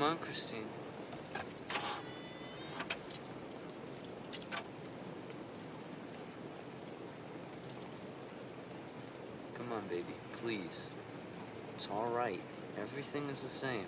on, Christine. Come on, baby, please. It's all right. Everything is the same.